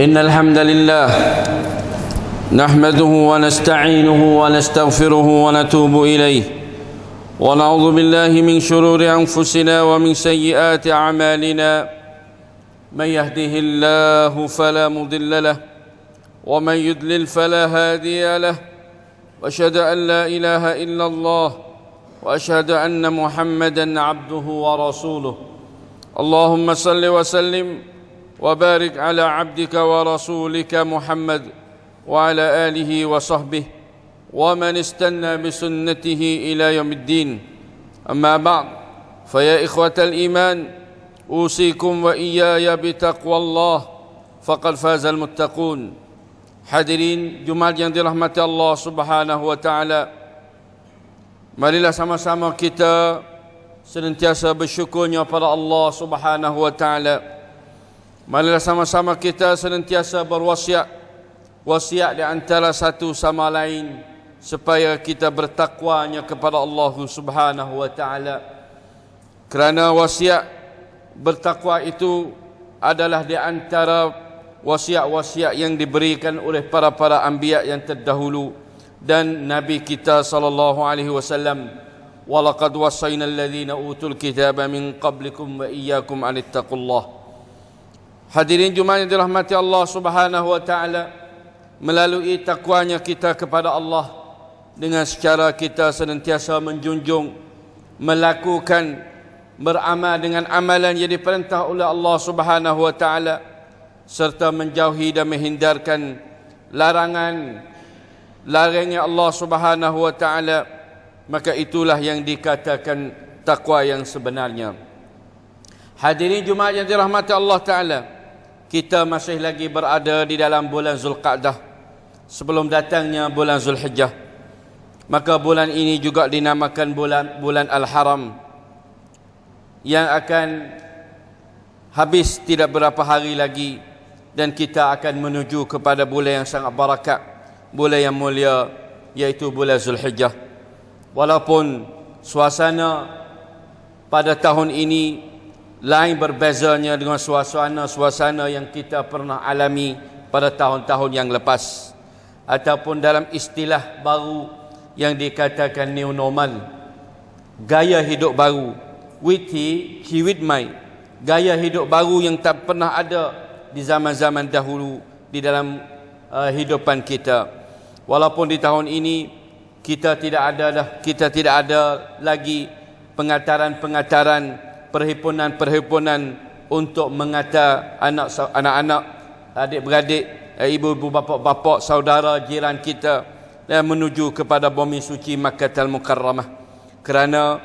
إن الحمد لله نحمده ونستعينه ونستغفره ونتوب إليه ونعوذ بالله من شرور أنفسنا ومن سيئات أعمالنا من يهده الله فلا مضل له ومن يضلل فلا هادي له وأشهد أن لا إله إلا الله وأشهد أن محمدا عبده ورسوله اللهم صل وسلم وبارك على عبدك ورسولك محمد وعلى آله وصحبه ومن استنى بسنته إلى يوم الدين أما بعد فيا إخوة الإيمان أوصيكم وإياي بتقوى الله فقد فاز المتقون. Hadirin Jumaat yang dirahmati Allah Subhanahu wa taala, marilah sama-sama kita senantiasa bersyukurnya pada Allah Subhanahu wa taala. Marilah sama-sama kita senantiasa berwasiat di antara satu sama lain supaya kita bertakwanya kepada Allah Subhanahu wa taala. Kerana wasiat bertakwa itu adalah di antara wasiat-wasiat yang diberikan oleh para anbiya yang terdahulu dan Nabi kita sallallahu alaihi wasallam. Walaqad wasaina alladhina utul kitaba min qablikum wa iyyakum an ittaqullah. Hadirin Jumaat yang dirahmati Allah Subhanahu wa taala, melalui takwanya kita kepada Allah dengan secara kita senantiasa menjunjung, melakukan, beramal dengan amalan yang diperintah oleh Allah Subhanahu wa taala, serta menjauhi dan menghindarkan larangnya Allah Subhanahu wa taala, maka itulah yang dikatakan takwa yang sebenarnya. Hadirin Jumaat yang dirahmati Allah taala, kita masih lagi berada di dalam bulan Zulqa'dah sebelum datangnya bulan Zulhijjah. Maka bulan ini juga dinamakan bulan Al-Haram, yang akan habis tidak berapa hari lagi dan kita akan menuju kepada bulan yang sangat barakat, bulan yang mulia, yaitu bulan Zulhijjah. Walaupun suasana pada tahun ini lain berbezanya dengan suasana yang kita pernah alami pada tahun-tahun yang lepas, ataupun dalam istilah baru yang dikatakan new normal, gaya hidup baru, gaya hidup baru yang tak pernah ada di zaman-zaman dahulu di dalam hidupan kita. Walaupun di tahun ini kita tidak ada lagi pengataran, perhimpunan untuk mengata anak-anak, adik-beradik, ibu-ibu, bapa-bapa, saudara, jiran kita dan menuju kepada bumi suci Makkahul Mukarramah. Kerana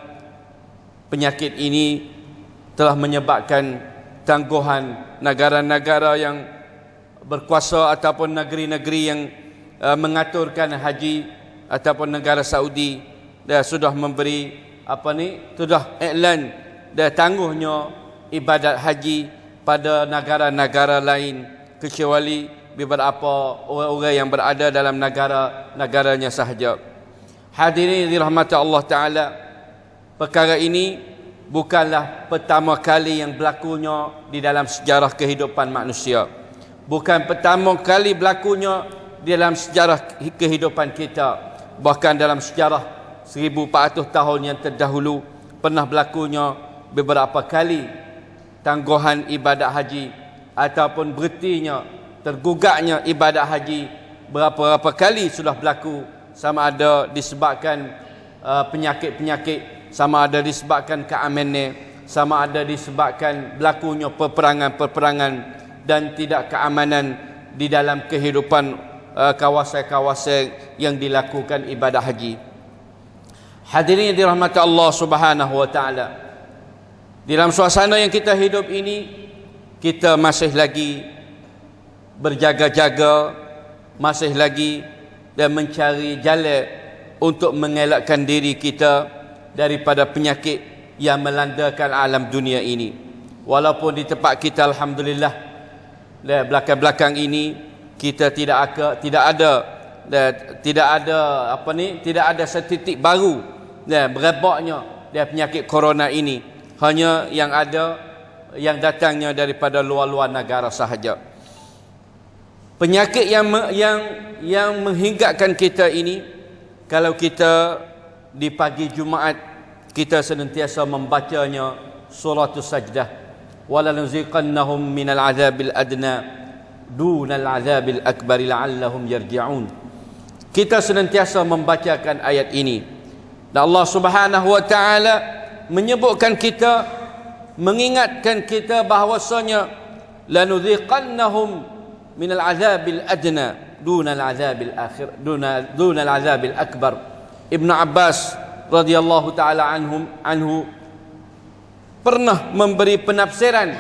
penyakit ini telah menyebabkan tangguhan negara-negara yang berkuasa ataupun negeri-negeri yang mengaturkan haji ataupun negara Saudi dah sudah memberi sudah iklan dah tangguhnya ibadat haji pada negara-negara lain kecuali beberapa orang-orang yang berada dalam negara-negaranya sahaja. Hadirin dirahmati Allah taala, perkara ini bukanlah pertama kali yang berlakunya di dalam sejarah kehidupan manusia. Bukan pertama kali berlakunya di dalam sejarah kehidupan kita. Bahkan dalam sejarah 1400 tahun yang terdahulu pernah berlakunya beberapa kali tangguhan ibadat haji ataupun berhentinya, tergugaknya ibadat haji. Berapa kali sudah berlaku, sama ada disebabkan penyakit-penyakit, sama ada disebabkan keamanan, sama ada disebabkan berlakunya peperangan dan tidak keamanan di dalam kehidupan kawasan-kawasan yang dilakukan ibadah haji. Hadirin yang dirahmati Allah Subhanahu wa taala, dalam suasana yang kita hidup ini, kita masih lagi berjaga-jaga, masih lagi dan mencari jalan untuk mengelakkan diri kita daripada penyakit yang melandakan alam dunia ini. Walaupun di tempat kita alhamdulillah belakang-belakang ini kita tidak ada setitik baru berebaknya penyakit corona ini. Hanya yang ada yang datangnya daripada luar-luar negara sahaja. Penyakit yang menghinggatkan kita ini, kalau kita di pagi Jumaat kita senantiasa membacanya suratul Sajdah, wala nuziqannahum minal azabil adna dunal azabil akbar la'allahum yarji'un. Kita senantiasa membacakan ayat ini, dan Allah Subhanahu wa taala menyebutkan kita, mengingatkan kita bahwasanya lanuziqannahum minal azabil adna dunal azabil akhir dunal azabil akbar. Ibnu Abbas radhiyallahu taala anhu pernah memberi penafsiran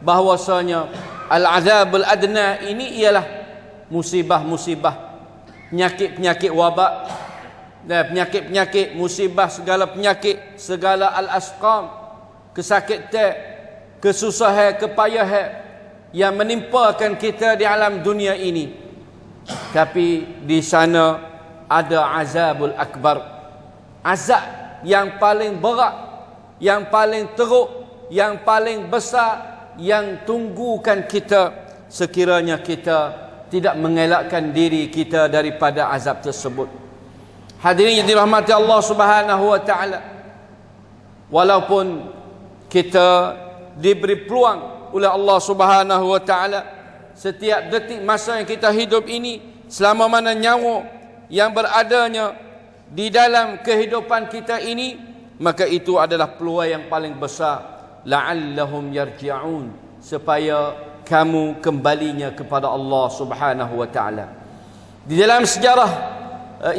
bahwasanya al-azabul adna ini ialah musibah-musibah, penyakit-penyakit wabak dan penyakit-penyakit, musibah, segala penyakit, segala al-asqam, kesakitan, kesusahan, kepayahan yang menimpakan kita di alam dunia ini. Tapi di sana ada azabul akbar, azab yang paling berat, yang paling teruk, yang paling besar, yang tunggukan kita sekiranya kita tidak mengelakkan diri kita daripada azab tersebut. Hadirin yang dirahmati Allah Subhanahu wa taala, walaupun kita diberi peluang oleh Allah Subhanahu wa taala, setiap detik masa yang kita hidup ini, selama mana nyawa yang beradanya di dalam kehidupan kita ini, maka itu adalah peluang yang paling besar, la'allahum yarji'un, supaya kamu kembalinya kepada Allah Subhanahu wa taala. Di dalam sejarah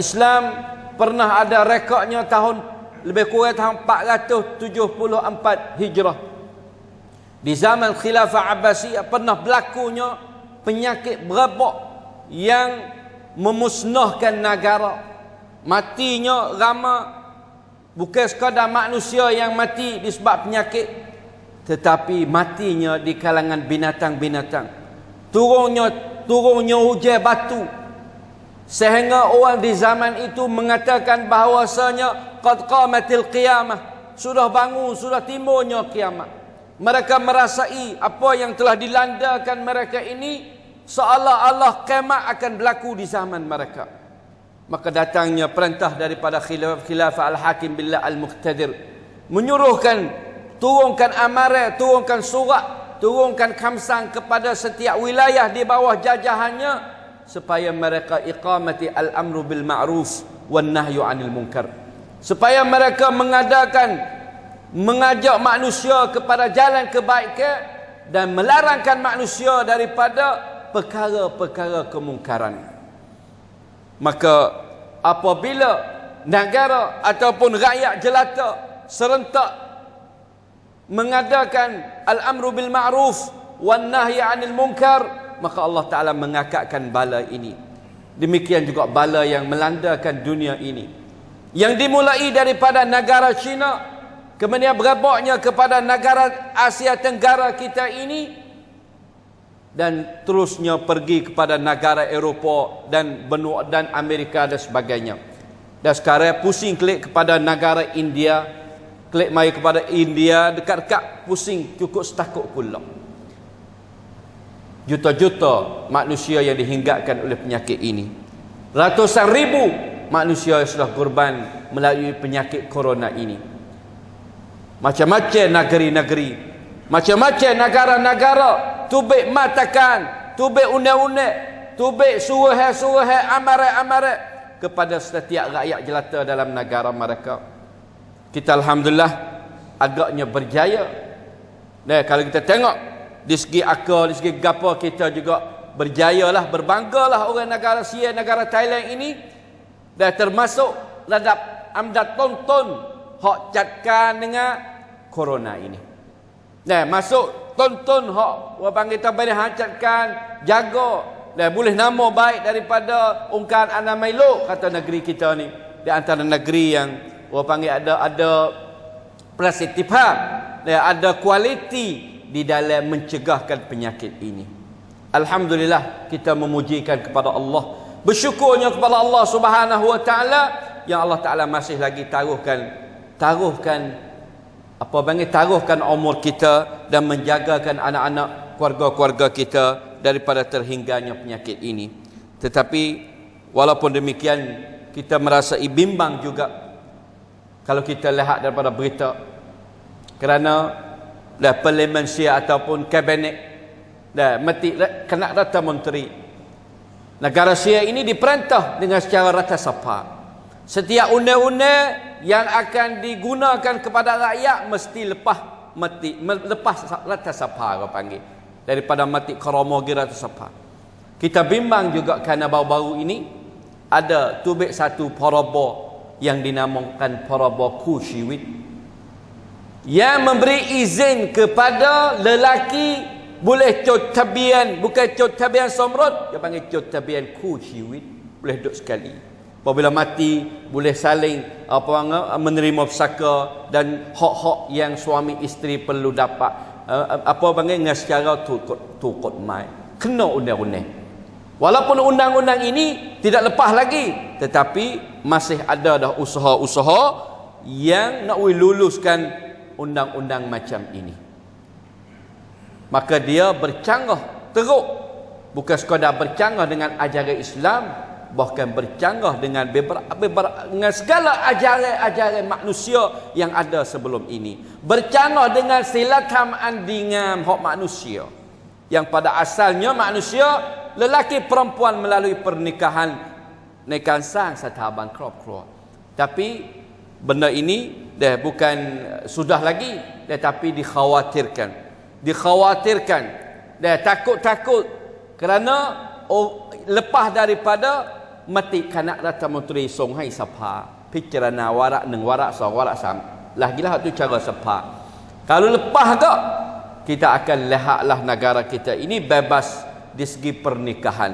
Islam pernah ada rekodnya tahun lebih kurang tahun 474 Hijrah. Di zaman Khilafah Abbasiyah pernah berlakunya penyakit berabak yang memusnahkan negara. Matinya ramai, bukan sekadar manusia yang mati disebab penyakit, tetapi matinya di kalangan binatang-binatang. Turunnya hujan batu, sehingga orang di zaman itu mengatakan bahawasanya qad qamatil qiyamah, sudah bangun, sudah timbulnya kiamat. Mereka merasai apa yang telah dilandakan mereka ini seolah-olah kiamat akan berlaku di zaman mereka. Maka datangnya perintah daripada Khilafah Al-Hakim Billah Al-Muqtadir, menyuruhkan turunkan amaran, turunkan surat, turunkan khamsang kepada setiap wilayah di bawah jajahannya, supaya mereka iqamati al-amru bil ma'ruf wan nahyu 'anil munkar, supaya mereka mengajak manusia kepada jalan kebaikan dan melarangkan manusia daripada perkara-perkara kemungkaran. Maka apabila negara ataupun rakyat jelata serentak mengadakan al-amru bil ma'ruf wan nahyi 'anil munkar, maka Allah Ta'ala mengangkatkan bala ini. Demikian juga bala yang melandakan dunia ini, yang dimulai daripada negara China, kemudian berebaknya kepada negara Asia Tenggara kita ini, dan terusnya pergi kepada negara Eropah dan benua dan Amerika dan sebagainya. Dan sekarang pusing klik kepada negara India, klik mai kepada India, dekat-dekat pusing cukup setakuk pula. Juta-juta manusia yang dihinggatkan oleh penyakit ini. Ratusan ribu manusia yang sudah korban melalui penyakit corona ini. Macam-macam negeri-negeri, macam-macam negara-negara tubik matakan, tubik undang-undang, tubik suruh-suruh, amarat-amarat kepada setiap rakyat jelata dalam negara mereka. Kita alhamdulillah agaknya berjaya. Dan kalau kita tengok di segi akal, di segi gapa, kita juga berjayalah, berbanggalah orang negara Sia, negara Thailand ini. Dan termasuk ladap amdat tonton hak catkan dengan corona ini. Nah, masuk tonton hak orang panggil tabari hacatkan, jaga, dan boleh nama baik daripada ungkapan Anamai Lok, kata negeri kita ni. Di antara negeri yang orang panggil ada prasitipah, dan ada kualiti di dalam mencegahkan penyakit ini. Alhamdulillah, kita memujikan kepada Allah, bersyukurnya kepada Allah Subhanahu wa taala, yang Allah Taala masih lagi taruhkan umur kita dan menjagakan anak-anak keluarga-keluarga kita daripada terhingganya penyakit ini. Tetapi walaupun demikian, kita merasai bimbang juga kalau kita lihat daripada berita, kerana Parlimen Syia ataupun Kabinet mati kena Rata Menteri. Negara Syia ini diperintah dengan secara rata sapa. Setiap undang-undang yang akan digunakan kepada rakyat mesti lepas rata sapa, orang panggil, daripada mati kromogi rata sapa. Kita bimbang juga kerana baru-baru ini ada tubik satu paraba yang dinamakan paraba Kushewit, yang memberi izin kepada lelaki boleh cot tabian, bukan cot tabian somrot, dia panggil cot tabian Kushewit, boleh duduk sekali. Apabila mati boleh saling menerima pusaka dan hak-hak yang suami isteri perlu dapat dengan secara tukut mai. Kena undang-undang. Walaupun undang-undang ini tidak lepas lagi, tetapi masih ada dah usaha-usaha yang nak luluskan undang-undang macam ini. Maka dia bercanggah teruk, bukan sekadar bercanggah dengan ajaran Islam, bahkan bercanggah dengan dengan segala ajaran manusia yang ada sebelum ini. Bercanggah dengan silatam andingan hak manusia, yang pada asalnya manusia lelaki perempuan melalui pernikahan nikahan sang satahaban crop. Tapi benda ini dah bukan sudah lagi, tetapi dikhawatirkan dah takut kerana lepas daripada mati kanak Rata Menteri songhai sapa pikiran warak neng warak so warak sam lah gila tu cara sapa. Kalau lepas tak, kita akan lihatlah negara kita ini bebas di segi pernikahan.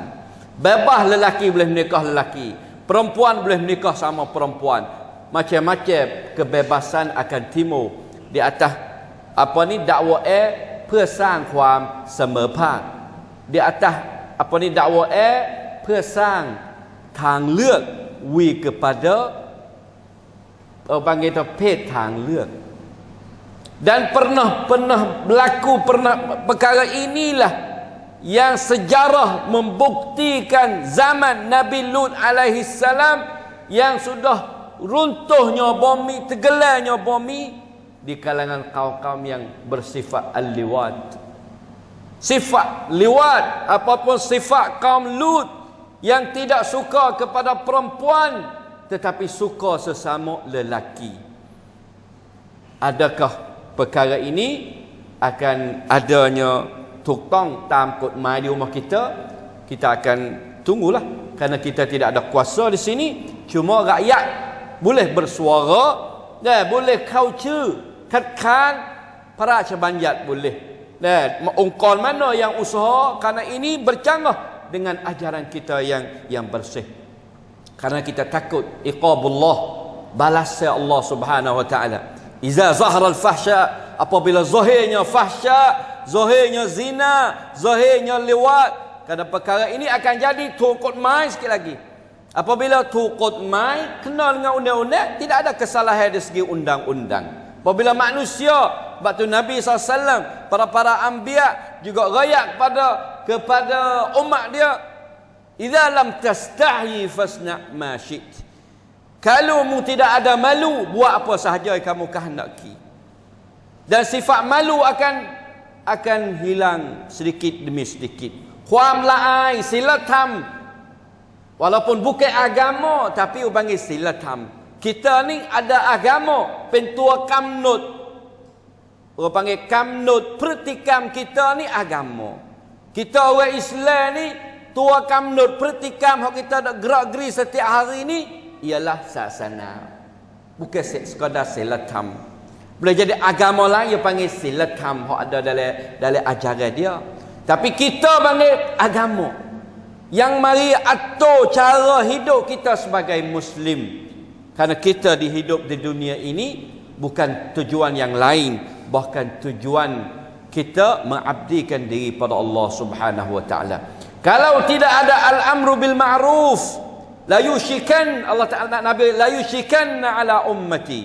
Bebas lelaki boleh menikah lelaki, perempuan boleh menikah sama perempuan. Macam-macam kebebasan akan timbul di atas dakwah เพื่อสร้างความเสมอภาค di atas dakwah เพื่อสร้างทางเลือก we kepada panggilเพศทางเลือก dan pernah berlaku perkara inilah yang sejarah membuktikan zaman Nabi Lut alaihi salam yang sudah runtuhnya bumi, tenggelamnya bumi di kalangan kaum-kaum yang bersifat al-liwat. Sifat liwat, apapun sifat kaum Lut yang tidak suka kepada perempuan tetapi suka sesama lelaki. Adakah perkara ini akan adanya tukang tam kotmai di rumah kita? Kita akan tunggulah, kerana kita tidak ada kuasa di sini. Cuma rakyat boleh bersuara dan boleh kauce khadkan para banjat boleh. Dan ongkon mana yang usaha kerana ini bercanggah dengan ajaran kita yang bersih. Karena kita takut iqabullah, balasnya Allah Subhanahu wa taala. Iza zahara al-fahsya, apabila zahirnya fahsya, zahirnya zina, zahirnya liwat, kerana perkara ini akan jadi tukut mai sikit lagi. Apabila tukut mai kenal dengan undang-undang, tidak ada kesalahan dari segi undang-undang. Apabila manusia, waktu Nabi SAW, para anbiya juga rakyat kepada umat dia, idza lam tastahi fasna ma syi't. Kalau mu tidak ada malu, buat apa sahaja yang kamu kehendaki. Dan sifat malu akan hilang sedikit demi sedikit. Huam la'ai silatam, walaupun bukan agama tapi panggil silatam. Kita ni ada agama, pentua kamnut. Orang panggil kamnut, pertikam kita ni agama. Kita orang Islam ni tua kamnut, pertikam hak kita nak gerak-geri setiap hari ni ialah sasana. Bukan sekadar silatam. Boleh jadi agama lain yang panggil silatam hak ada dalam ajaran dia. Tapi kita panggil agama yang mari atur cara hidup kita sebagai Muslim. Karena kita hidup di dunia ini bukan tujuan yang lain, bahkan tujuan kita mengabdikan diri pada Allah Subhanahu wa taala. Kalau tidak ada al-amru bil ma'ruf, la yushikan, Allah Taala Nabi, la yushikanna ala ummati.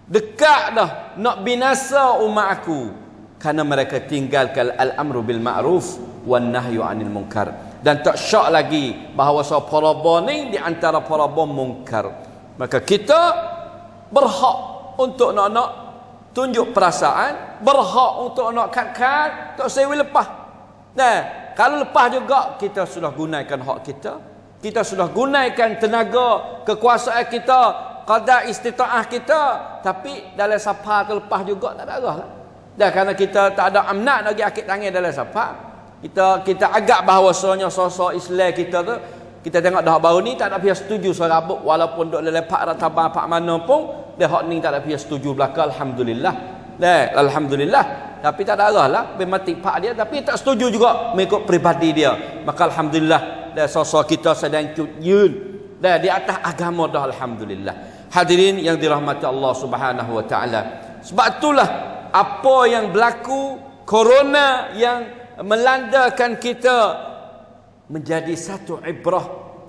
Dekat dah nak binasa umat aku, karena mereka tinggalkan al-amru bil ma'ruf, wan nahyu 'anil munkar. Dan tak syak lagi bahawa paraba ni di antara paraba munkar. Maka kita berhak untuk nak tunjuk perasaan, berhak untuk nak kat tak sewi lepas. Nah, kalau lepas juga kita sudah gunakan hak kita. Kita sudah gunakan tenaga, kekuasaan kita, qadar istitaah kita, tapi dalam sapa terlepas juga tak ada arah lah. Dah kerana kita tak ada amnat lagi akid tangan dalam sapa. Kita agak bahawasanya sosok Islam kita tu, kita tengok dah baru ni tak ada pihak setuju serabut, walaupun duk dalam pak ratabang pak mana pun dah hak ni tak ada pihak setuju belaka. Alhamdulillah. Alhamdulillah. Tapi tak ada arah lah mati pak dia, tapi tak setuju juga mengikut peribadi dia. Maka alhamdulillah dah sosok kita sedang yun dah di atas agama dah, alhamdulillah. Hadirin yang dirahmati Allah Subhanahu wa taala. Sebab itulah apa yang berlaku, corona yang melandakan kita, menjadi satu ibrah.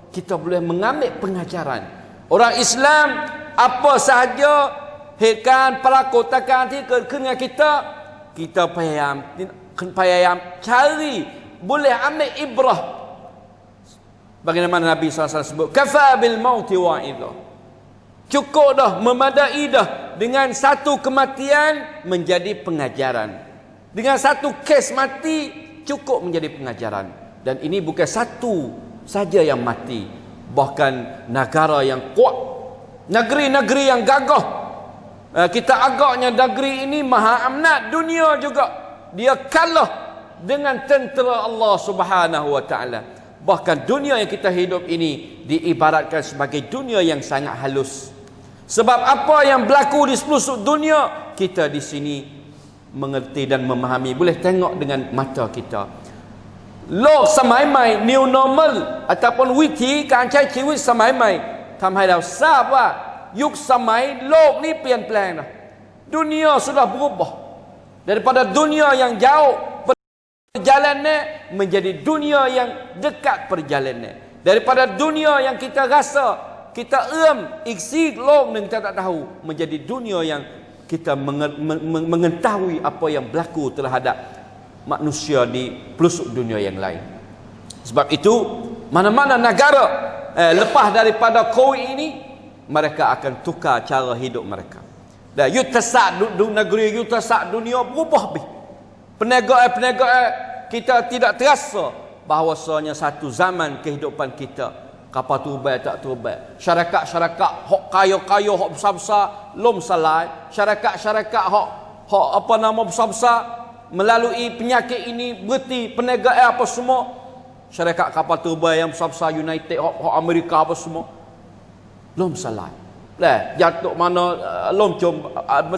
Kita boleh mengambil pengajaran. Orang Islam apa sahaja hekan pelakon takkan dengan kita payah cari, boleh ambil ibrah. Bagaimana Nabi SAW sebut, kafa bil mauti wa'idah. Cukup dah, memadai dah dengan satu kematian menjadi pengajaran. Dengan satu kes mati cukup menjadi pengajaran. Dan ini bukan satu saja yang mati, bahkan negara yang kuat, negeri-negeri yang gagah. Kita agaknya negeri ini maha amnat dunia juga, dia kalah dengan tentera Allah Subhanahu wa taala. Bahkan dunia yang kita hidup ini diibaratkan sebagai dunia yang sangat halus. Sebab apa yang berlaku di seluruh dunia, kita di sini mengerti dan memahami, boleh tengok dengan mata kita. Lok samai mai new normal ataupun วิธีการใช้ชีวิตสมัยใหม่ทำให้เราทราบว่ายุคสมัยโลกนี้เปลี่ยนแปลงนะ dunia sudah berubah daripada dunia yang jauh perjalanannya menjadi dunia yang dekat perjalanannya, daripada dunia yang kita rasa kita isi lom yang kita tak tahu, menjadi dunia yang kita mengetahui apa yang berlaku terhadap manusia di pelosok dunia yang lain. Sebab itu mana-mana negara lepas daripada COVID ini, mereka akan tukar cara hidup mereka. Dan yutasak negeri, yutasak dunia berubah. Perniagaan kita tidak terasa bahawasanya satu zaman kehidupan kita kapal turbay tak turbay. Syarikat-syarikat hok kaya-kaya, hok besar-besar lom salai. Syarikat-syarikat hok apa nama besar-besar melalui penyakit ini berhenti perniagaan apa semua. Syarikat kapal turbay yang besar-besar United, hok Amerika apa semua lom salai. Lah jatuh mana lom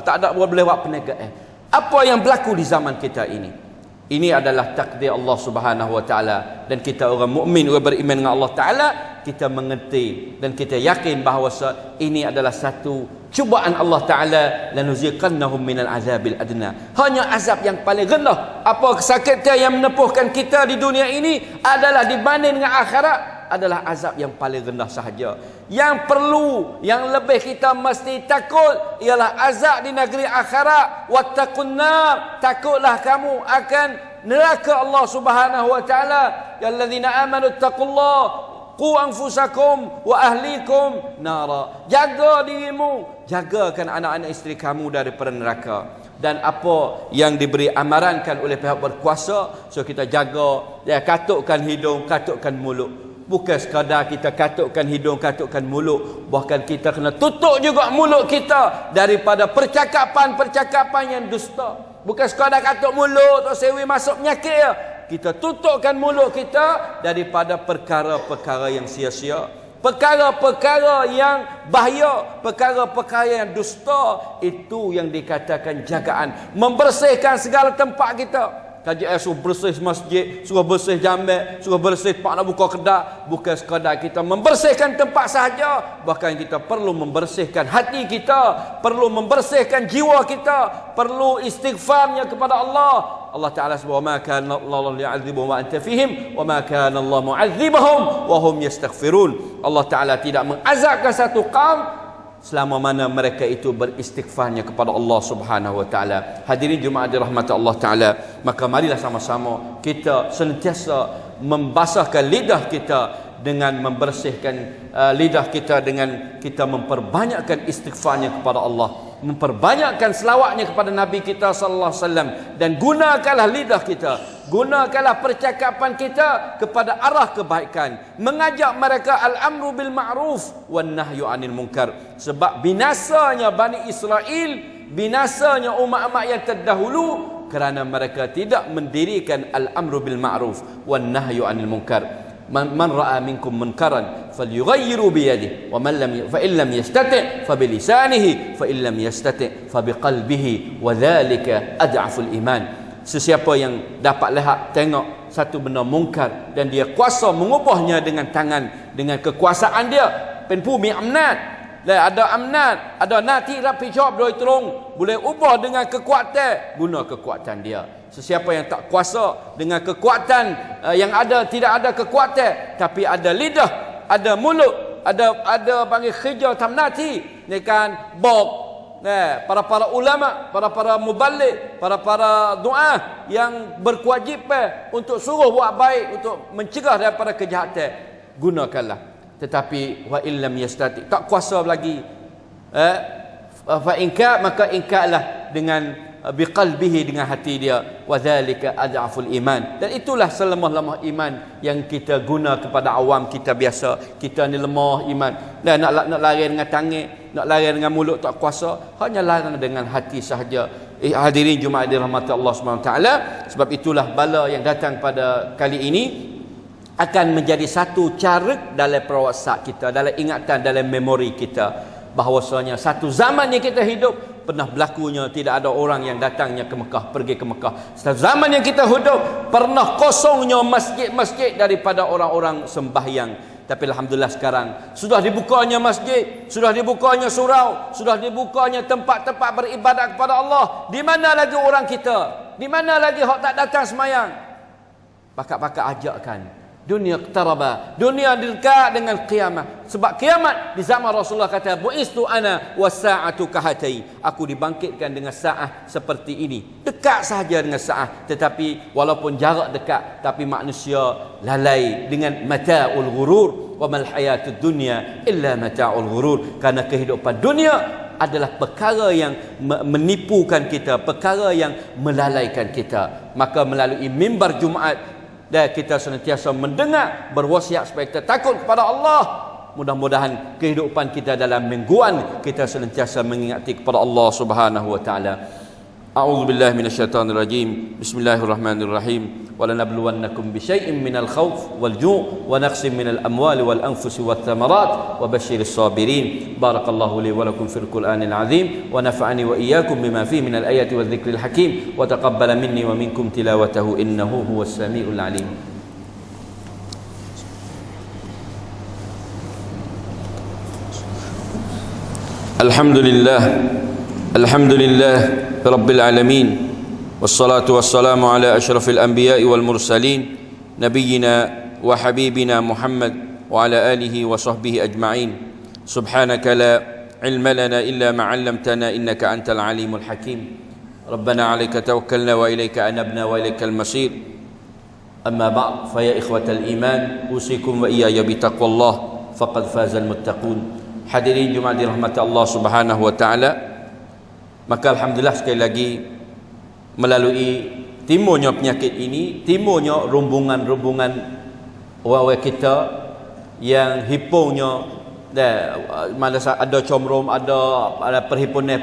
tak ada boleh buat perniagaan. Apa yang berlaku di zaman kita ini? Ini adalah takdir Allah Subhanahu wa taala, dan kita orang mukmin, orang beriman dengan Allah taala, kita mengerti dan kita yakin bahawa ini adalah satu cubaan Allah taala, lanuziqannahum minal azabil adna. Hanya azab yang paling rendah. Apa kesakitan yang menepuhkan kita di dunia ini adalah dibanding dengan akhirat adalah azab yang paling rendah sahaja. Yang perlu, yang lebih kita mesti takut ialah azab di negeri akhirat. Wattaqun nar, takutlah kamu akan neraka Allah Subhanahu wa taala. Ya allazina amanu taqullah qu anfusakum wa ahlikum nara. Jaga dirimu, jagakan anak-anak isteri kamu daripada neraka. Dan apa yang diberi amarankan oleh pihak berkuasa, so kita jaga, ya, katukkan hidung, katukkan mulut. Bukan sekadar kita katukkan hidung, katukkan mulut, bahkan kita kena tutup juga mulut kita daripada percakapan-percakapan yang dusta. Bukan sekadar katuk mulut atau sewi masuk penyakit ya. Kita tutupkan mulut kita daripada perkara-perkara yang sia-sia, perkara-perkara yang bahaya, perkara-perkara yang dusta. Itu yang dikatakan jagaan, membersihkan segala tempat kita. KJS suruh bersih masjid, suruh bersih jamek, suruh bersih pak nak buka kedai. Bukan sekadar kita membersihkan tempat sahaja, bahkan kita perlu membersihkan hati kita, perlu membersihkan jiwa kita, perlu istighfarnya kepada Allah. Allah Ta'ala sebut, wa ma kana Allah li'adzibuhum wa anta fihim wa ma kana Allah mu'adzibuhum wa hum yastaghfirun. Allah Ta'ala tidak mengazabkan satu kaum selama mana mereka itu beristighfarnya kepada Allah Subhanahu wa taala. Hadirin Jumaat dirahmati Allah taala, maka marilah sama-sama kita sentiasa membasahkan lidah kita dengan membersihkan lidah kita dengan kita memperbanyakkan istighfarnya kepada Allah, memperbanyakkan selawatnya kepada Nabi kita sallallahu alaihi wasallam, dan gunakanlah lidah kita, gunakanlah percakapan kita kepada arah kebaikan, mengajak mereka al-amru bil ma'ruf wan nahyu 'anil munkar. Sebab binasanya Bani Israel, binasanya umat-umat yang terdahulu kerana mereka tidak mendirikan al-amru bil ma'ruf wan nahyu 'anil munkar. Man ra'a minkum munkaran falyughayyiru bi yadihi wa man lam fa in lam yastati' fa bi lisanihi fa in lam yastati' fa bi qalbihi wa dhalika ad'aful iman. Sesiapa yang dapat lihat tengok satu benda mungkar dan dia kuasa mengubahnya dengan tangan, dengan kekuasaan dia, penpu mi amnat, ada amnat, ada nati rapi job doi terung, boleh ubah dengan kekuatan, guna kekuatan dia. Sesiapa yang tak kuasa dengan kekuatan yang ada, tidak ada kekuatan tapi ada lidah, ada mulut, ada panggil khijau tamnati, ni kan bok. Para ulama, para muballigh, para doa yang berkewajipan untuk suruh buat baik, untuk mencegah daripada kejahatan, gunakanlah. Tetapi wa illam yastati, tak kuasa lagi, fa inka, maka inkalah dengan biqalbihi, dengan hati dia, wa dzalika ad'aful iman. Dan itulah selemah-lemah iman yang kita guna kepada awam kita biasa. Kita ni lemah iman, dan nak lari dengan tangan, nak lari dengan mulut tak kuasa, hanya lari dengan hati sahaja. Hadirin Jumaat dirahmati Allah Subhanahu taala, sebab itulah bala yang datang pada kali ini akan menjadi satu cara dalam perawasat kita, dalam ingatan, dalam memori kita, bahawasanya satu zaman yang kita hidup pernah berlakunya tidak ada orang yang datangnya ke Mekah, pergi ke Mekah. Satu zaman yang kita hidup pernah kosongnya masjid-masjid daripada orang-orang sembahyang. Tapi alhamdulillah sekarang sudah dibukanya masjid, sudah dibukanya surau, sudah dibukanya tempat-tempat beribadat kepada Allah. Di mana lagi orang kita? Di mana lagi hak tak datang semayang? Pakak-pakak ajakkan, dunia iqtaraba, dunia dekat dengan kiamat. Sebab kiamat di zaman Rasulullah kata, bu'istu ana was-sa'atu kahatai, aku dibangkitkan dengan saat seperti ini. Dekat sahaja dengan saat, tetapi walaupun jarak dekat, tapi manusia lalai dengan mata'ul ghurur, wa mal hayatud dunya illa mata'ul ghurur. Karena kehidupan dunia adalah perkara yang menipukan kita, perkara yang melalaikan kita. Maka melalui mimbar Jumaat dan kita senantiasa mendengar, berwasiat supaya kita takut kepada Allah. Mudah-mudahan kehidupan kita dalam mingguan kita senantiasa mengingati kepada Allah Subhanahu wa taala. A'udzu billahi minasyaitonir rajim. Bismillahirrahmanirrahim. Wa lanabluwannakum bisyai'in minal khauf wal ju' wa naqsin minal amwali wal anfusi wath thamarat wa basyiris sabirin. Barakallahu li wa lakum fil Qur'anil azim wa nafa'ani wa iyyakum bima fihi minal ayati wadh-dhikril hakim wa taqabbala minni wa minkum tilawatahu innahu huwas samiul alim. Alhamdulillah, alhamdulillah rabbil alamin, wassalatu wassalamu ala asyrafil anbiya'i wal mursalin, nabiyyina wa habibina Muhammad wa ala alihi wa sahbihi ajma'in. Subhanaka la ilma lana illa ma 'allamtana innaka antal alimul hakim. Rabbana 'alaika tawakkalna wa ilaika anabna wa ilaikal masir. Amma ba'd, fa ya ikhwatal iman, usikum wa iyaya bi taqwallah faqad fazal muttaqun. Hadirin Jumaat dirahmati Allah Subhanahu wa taala, maka alhamdulillah sekali lagi melalui timurnya penyakit ini, timurnya rombongan-rombongan orang-orang kita yang hipungnya mana ada comrom, ada perhimpunan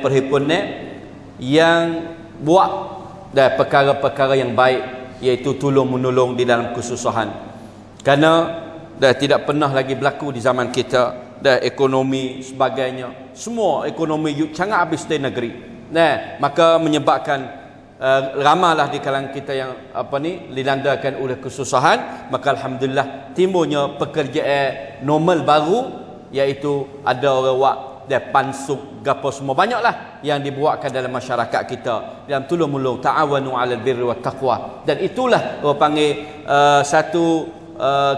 yang buat perkara-perkara yang baik, iaitu tolong menolong di dalam kesusahan. Karena tidak pernah lagi berlaku di zaman kita, ekonomi sebagainya, semua ekonomi sangat habis di negeri. Maka menyebabkan ramailah di kalangan kita yang dilandakan oleh kesusahan. Maka alhamdulillah timbulnya pekerjaan normal baru, iaitu ada orang buat pansuk gapo semua banyaklah yang dibuatkan dalam masyarakat kita, dalam tolong-menolong, ta'awanu 'alal birri wat taqwa. Dan itulah orang panggil satu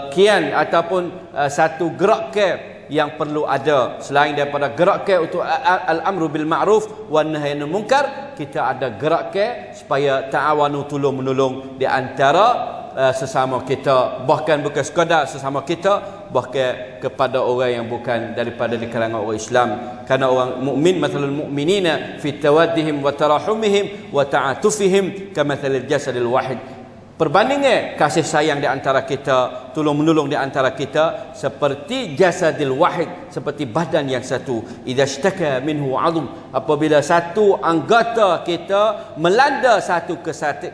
kian ataupun satu gerakan yang perlu ada selain daripada gerakkan untuk al-amru bil ma'ruf wan nahyi anil munkar, kita ada gerakkan supaya ta'awanu, tolong menolong di antara sesama kita, bahkan bukan sekadar sesama kita, bahkan kepada orang yang bukan daripada di kalangan orang Islam. Karena orang mukmin mathalul mu'minina fi tawaddihim wa tarahumihim wa ta'atufihim kamathalil jasadil wahid. Perbandingan kasih sayang di antara kita, tolong menolong di antara kita seperti jasadil wahid, seperti badan yang satu. Idza ishtaka minhu 'adhum, apabila satu anggota kita melanda satu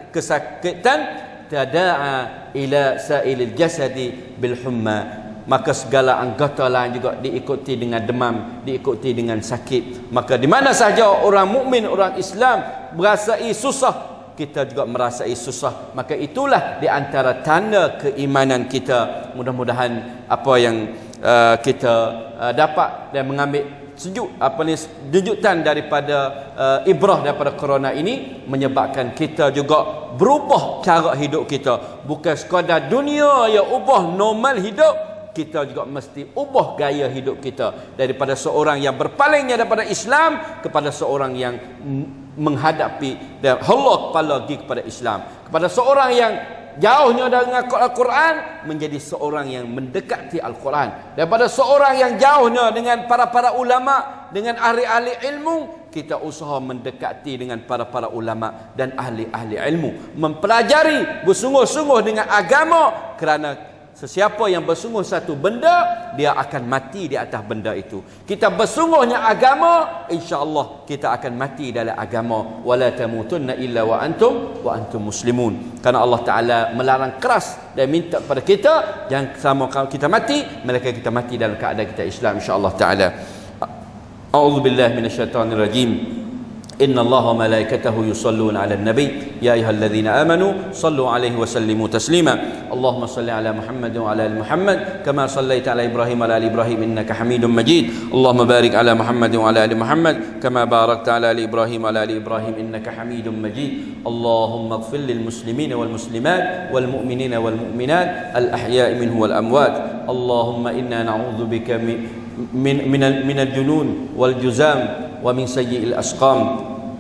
kesakitan, tada'a ila sa'ilil jasadi bil humma, maka segala anggota lain juga diikuti dengan demam, diikuti dengan sakit. Maka di mana saja orang mukmin, orang Islam merasai susah, kita juga merasai susah. Maka itulah di antara tanda keimanan kita. Mudah-mudahan apa yang kita dapat dan mengambil jujutan daripada ibrah daripada corona ini menyebabkan kita juga berubah cara hidup kita. Bukan sekadar dunia yang ubah normal hidup, kita juga mesti ubah gaya hidup kita daripada seorang yang berpalingnya daripada Islam kepada seorang yang menghadapi dan halak kepala pergi kepada Islam, kepada seorang yang jauhnya dengan Al-Quran menjadi seorang yang mendekati Al-Quran, daripada seorang yang jauhnya dengan para ulama, dengan ahli-ahli ilmu, kita usaha mendekati dengan para ulama dan ahli-ahli ilmu, mempelajari bersungguh-sungguh dengan agama. Kerana sesiapa yang bersungguh satu benda, dia akan mati di atas benda itu. Kita bersungguhnya agama, insya-Allah kita akan mati dalam agama. Wala tamutunna illa wa antum muslimun. Karena Allah Taala melarang keras dan minta kepada kita jangan sama kalau kita mati, melainkan kita mati dalam keadaan kita Islam, insya-Allah Taala. A'udzubillahi minasyaitonir rajim. إن الله وملائكته يصلون على النبي يا أيها الذين آمنوا صلوا عليه وسلموا تسليما اللهم صل على محمد وعلى آل محمد كما صليت على إبراهيم وعلى آل إبراهيم إنك حميد مجيد اللهم بارك على محمد وعلى آل محمد كما باركت على آل إبراهيم وعلى آل إبراهيم إنك حميد مجيد اللهم اغفر للمسلمين والمسلمات والمؤمنين والمؤمنات الأحياء منه والأموات اللهم إنا نعوذ بك من الجنون والجزام ومن سيء الأسقام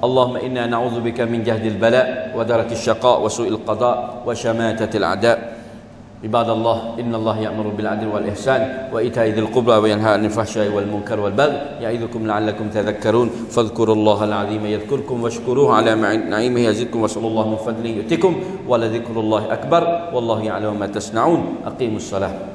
اللهم إنا نعوذ بك من جهد البلاء ودرك الشقاء وسوء القضاء وشماتة الأعداء عباد الله إن الله يأمر بالعدل والإحسان وإيتاء ذي القربى وينهى عن الفحشاء والمنكر والبغي يعظكم لعلكم تذكرون فاذكروا الله العظيم يذكركم واشكروه على نعيمه يزدكم واسألوا الله من فضله يؤتكم ولذكر الله أكبر والله يعلم ما تصنعون أقيموا الصلاة